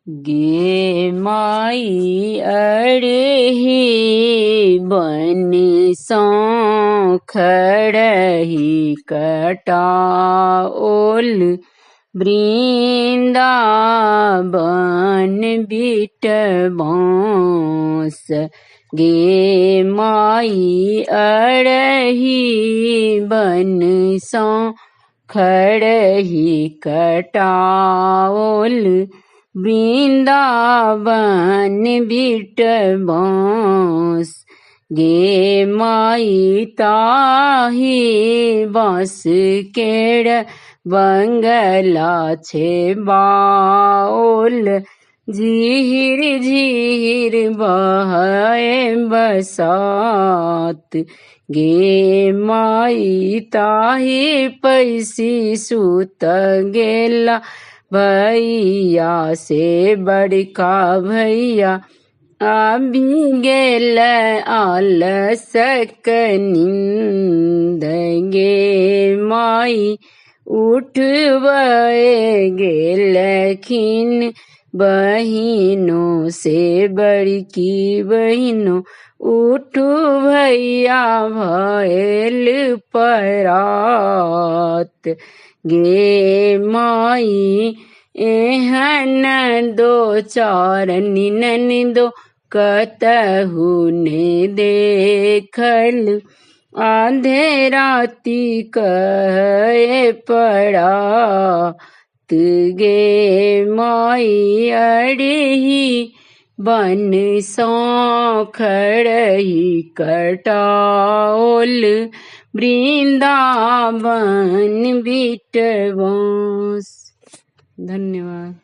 गे माई अड़ही बन सौ खड़ही कटाओल वृंदावन बिट बांस। गे माई अड़ही बन सौ खड़ही कटाओल वृंदावन बिट बांस। गे माई ताही बांस केड़ बंगला छे बाओल झीर झीर बहे बसात। गे माई ताही पैसी सुत गेला भैया से बड़का भैया आबि गेल आलसक नींद। गे माई उठबे गेलखिन बहिनों से बड़की बहिनों उठू भैया भैल परात। गे माई एहन दो चार निनन दो कतहु ने देखल आधे राती कहे पड़ात। गे माई अड़ही बन सौ खड़ही कटाओल वृंदावन बिट बांस। धन्यवाद।